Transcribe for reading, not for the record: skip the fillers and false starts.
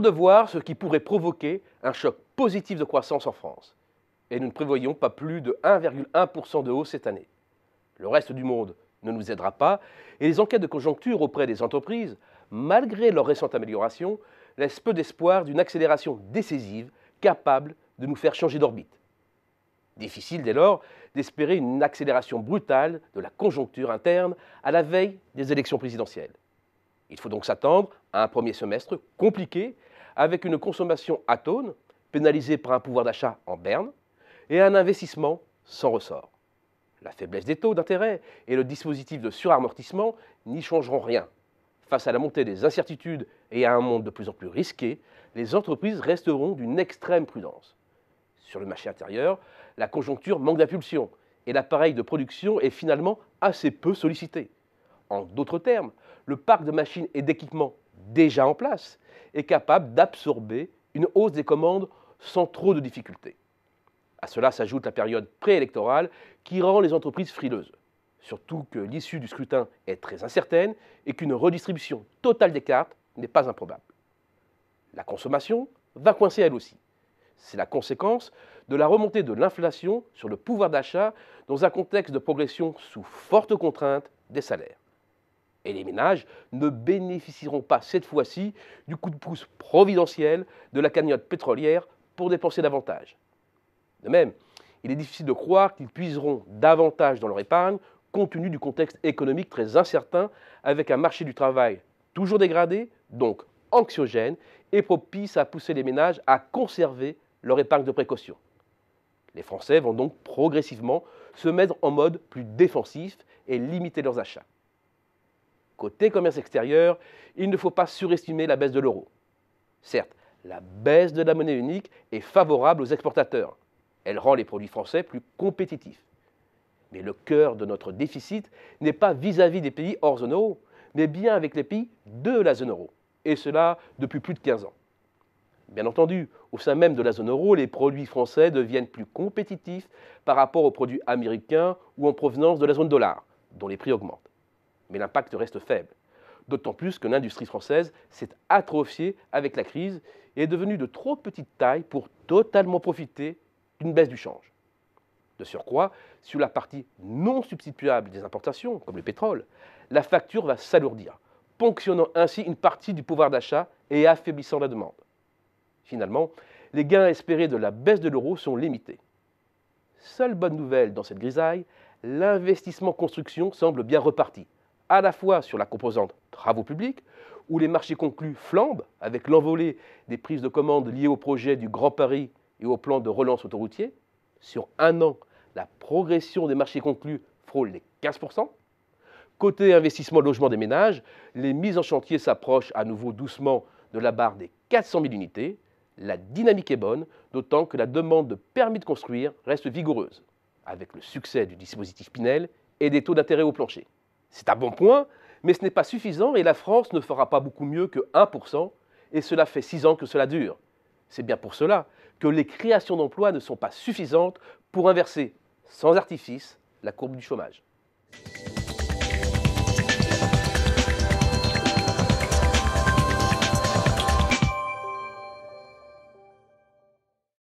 dur de voir ce qui pourrait provoquer un choc positif de croissance en France. Et nous ne prévoyons pas plus de 1,1% de hausse cette année. Le reste du monde ne nous aidera pas et les enquêtes de conjoncture auprès des entreprises, malgré leur récente amélioration, laissent peu d'espoir d'une accélération décisive capable de nous faire changer d'orbite. Difficile dès lors d'espérer une accélération brutale de la conjoncture interne à la veille des élections présidentielles. Il faut donc s'attendre à un premier semestre compliqué avec une consommation atone, pénalisée par un pouvoir d'achat en berne, et un investissement sans ressort. La faiblesse des taux d'intérêt et le dispositif de suramortissement n'y changeront rien. Face à la montée des incertitudes et à un monde de plus en plus risqué, les entreprises resteront d'une extrême prudence. Sur le marché intérieur, la conjoncture manque d'impulsion et l'appareil de production est finalement assez peu sollicité. En d'autres termes, le parc de machines et d'équipements déjà en place est capable d'absorber une hausse des commandes sans trop de difficultés. À cela s'ajoute la période préélectorale qui rend les entreprises frileuses. Surtout que l'issue du scrutin est très incertaine et qu'une redistribution totale des cartes n'est pas improbable. La consommation va coincer elle aussi. C'est la conséquence de la remontée de l'inflation sur le pouvoir d'achat dans un contexte de progression sous forte contrainte des salaires. Et les ménages ne bénéficieront pas cette fois-ci du coup de pouce providentiel de la cagnotte pétrolière pour dépenser davantage. De même, il est difficile de croire qu'ils puiseront davantage dans leur épargne compte tenu du contexte économique très incertain avec un marché du travail toujours dégradé, donc anxiogène et propice à pousser les ménages à conserver leur épargne de précaution. Les Français vont donc progressivement se mettre en mode plus défensif et limiter leurs achats. Côté commerce extérieur, il ne faut pas surestimer la baisse de l'euro. Certes, la baisse de la monnaie unique est favorable aux exportateurs. Elle rend les produits français plus compétitifs. Mais le cœur de notre déficit n'est pas vis-à-vis des pays hors zone euro, mais bien avec les pays de la zone euro, et cela depuis plus de 15 ans. Bien entendu, au sein même de la zone euro, les produits français deviennent plus compétitifs par rapport aux produits américains ou en provenance de la zone dollar, dont les prix augmentent. Mais l'impact reste faible, d'autant plus que l'industrie française s'est atrophiée avec la crise et est devenue de trop petite taille pour totalement profiter d'une baisse du change. De surcroît, sur la partie non substituable des importations, comme le pétrole, la facture va s'alourdir, ponctionnant ainsi une partie du pouvoir d'achat et affaiblissant la demande. Finalement, les gains espérés de la baisse de l'euro sont limités. Seule bonne nouvelle dans cette grisaille, l'investissement construction semble bien reparti, à la fois sur la composante travaux publics, où les marchés conclus flambent avec l'envolée des prises de commandes liées au projet du Grand Paris et au plan de relance autoroutier. Sur un an, la progression des marchés conclus frôle les 15%. Côté investissement logement des ménages, les mises en chantier s'approchent à nouveau doucement de la barre des 400 000 unités. La dynamique est bonne, d'autant que la demande de permis de construire reste vigoureuse, avec le succès du dispositif Pinel et des taux d'intérêt au plancher. C'est un bon point, mais ce n'est pas suffisant et la France ne fera pas beaucoup mieux que 1%, et cela fait 6 ans que cela dure. C'est bien pour cela que les créations d'emplois ne sont pas suffisantes pour inverser, sans artifice, la courbe du chômage.